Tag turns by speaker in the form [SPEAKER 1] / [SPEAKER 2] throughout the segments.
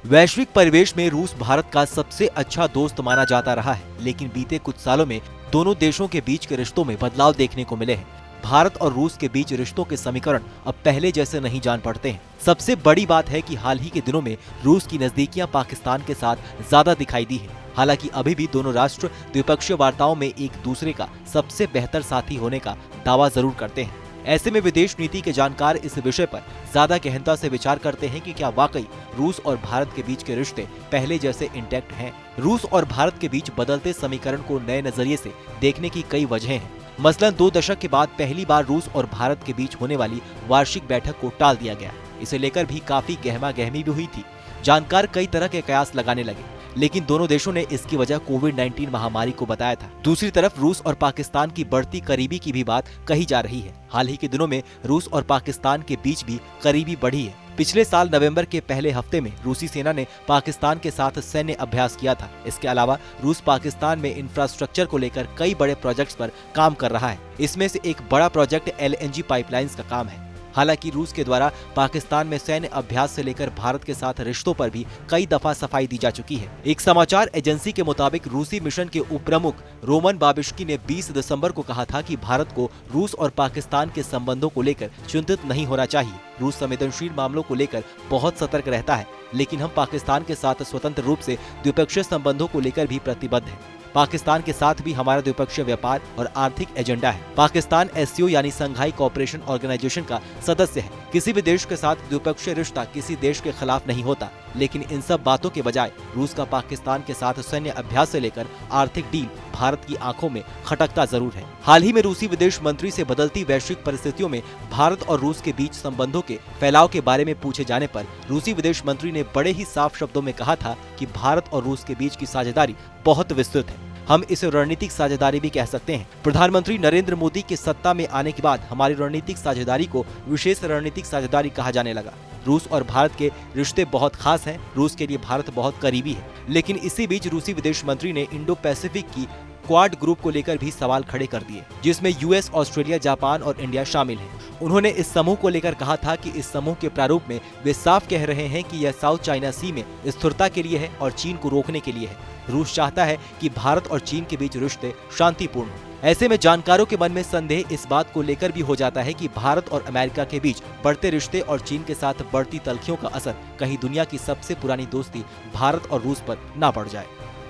[SPEAKER 1] वैश्विक परिवेश में रूस भारत का सबसे अच्छा दोस्त माना जाता रहा है, लेकिन बीते कुछ सालों में दोनों देशों के बीच के रिश्तों में बदलाव देखने को मिले हैं। भारत और रूस के बीच रिश्तों के समीकरण अब पहले जैसे नहीं जान पड़ते हैं। सबसे बड़ी बात है कि हाल ही के दिनों में रूस की नजदीकियां पाकिस्तान के साथ ज्यादा दिखाई दी है। हालांकि अभी भी दोनों राष्ट्र द्विपक्षीय वार्ताओं में एक दूसरे का सबसे बेहतर साथी होने का दावा जरूर करते हैं। ऐसे में विदेश नीति के जानकार इस विषय पर ज्यादा गहनता से विचार करते हैं कि क्या वाकई रूस और भारत के बीच के रिश्ते पहले जैसे इंटैक्ट हैं। रूस और भारत के बीच बदलते समीकरण को नए नजरिए से देखने की कई वजहें हैं। मसलन 2 दशक के बाद पहली बार रूस और भारत के बीच होने वाली वार्षिक बैठक को टाल दिया गया। इसे लेकर भी काफी गहमा गहमी भी हुई थी। जानकार कई तरह के कयास लगाने लगे, लेकिन दोनों देशों ने इसकी वजह कोविड-19 महामारी को बताया था। दूसरी तरफ रूस और पाकिस्तान की बढ़ती करीबी की भी बात कही जा रही है। हाल ही के दिनों में रूस और पाकिस्तान के बीच भी करीबी बढ़ी है। पिछले साल नवंबर के पहले हफ्ते में रूसी सेना ने पाकिस्तान के साथ सैन्य अभ्यास किया था। इसके अलावा रूस पाकिस्तान में इंफ्रास्ट्रक्चर को लेकर कई बड़े प्रोजेक्ट्स पर काम कर रहा है। इसमें से एक बड़ा प्रोजेक्ट LNG पाइपलाइंस का काम है। हालांकि रूस के द्वारा पाकिस्तान में सैन्य अभ्यास से लेकर भारत के साथ रिश्तों पर भी कई दफा सफाई दी जा चुकी है। एक समाचार एजेंसी के मुताबिक रूसी मिशन के उप प्रमुख रोमन बाबिश्की ने 20 दिसंबर को कहा था कि भारत को रूस और पाकिस्तान के संबंधों को लेकर चिंतित नहीं होना चाहिए। रूस संवेदनशील मामलों को लेकर बहुत सतर्क रहता है, लेकिन हम पाकिस्तान के साथ स्वतंत्र रूप से द्विपक्षीय संबंधों को लेकर भी प्रतिबद्ध हैं। पाकिस्तान के साथ भी हमारा द्विपक्षीय व्यापार और आर्थिक एजेंडा है। पाकिस्तान SCO यानी संघाई कोऑपरेशन ऑर्गेनाइजेशन का सदस्य है। किसी भी देश के साथ द्विपक्षीय रिश्ता किसी देश के खिलाफ नहीं होता, लेकिन इन सब बातों के बजाय रूस का पाकिस्तान के साथ सैन्य अभ्यास से लेकर आर्थिक डील भारत की आंखों में खटकता जरूर है। हाल ही में रूसी विदेश मंत्री से बदलती वैश्विक परिस्थितियों में भारत और रूस के बीच संबंधों के फैलाव के बारे में पूछे जाने पर रूसी विदेश मंत्री ने बड़े ही साफ शब्दों में कहा था कि भारत और रूस के बीच की साझेदारी बहुत विस्तृत है। हम इसे रणनीतिक साझेदारी भी कह सकते हैं। प्रधानमंत्री नरेंद्र मोदी के सत्ता में आने के बाद हमारी रणनीतिक साझेदारी को विशेष रणनीतिक साझेदारी कहा जाने लगा। रूस और भारत के रिश्ते बहुत खास हैं। रूस के लिए भारत बहुत करीबी है। लेकिन इसी बीच रूसी विदेश मंत्री ने इंडो पैसिफिक की क्वाड ग्रुप को लेकर भी सवाल खड़े कर दिए, जिसमें US, ऑस्ट्रेलिया, जापान और इंडिया शामिल हैं। उन्होंने इस समूह को लेकर कहा था कि इस समूह के प्रारूप में वे साफ कह रहे हैं कि यह साउथ चाइना सी में स्थिरता के लिए है और चीन को रोकने के लिए है। रूस चाहता है कि भारत और चीन के बीच रिश्ते शांतिपूर्ण हो। ऐसे में जानकारों के मन में संदेह इस बात को लेकर भी हो जाता है कि भारत और अमेरिका के बीच बढ़ते रिश्ते और चीन के साथ बढ़ती तल्खियों का असर कहीं दुनिया की सबसे पुरानी दोस्ती भारत और रूस पर ना पड़ जाए।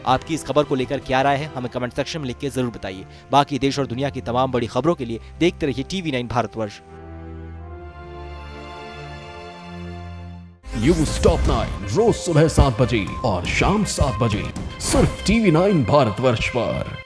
[SPEAKER 1] आपकी इस खबर को लेकर क्या राय है, हमें कमेंट सेक्शन में लिख के जरूर बताइए। बाकी देश और दुनिया की तमाम बड़ी खबरों के लिए देखते रहिए TV9 भारतवर्ष।
[SPEAKER 2] न्यूज़ टॉप 9 रोज सुबह 7 बजे और शाम 7 बजे सिर्फ TV9 भारतवर्ष पर।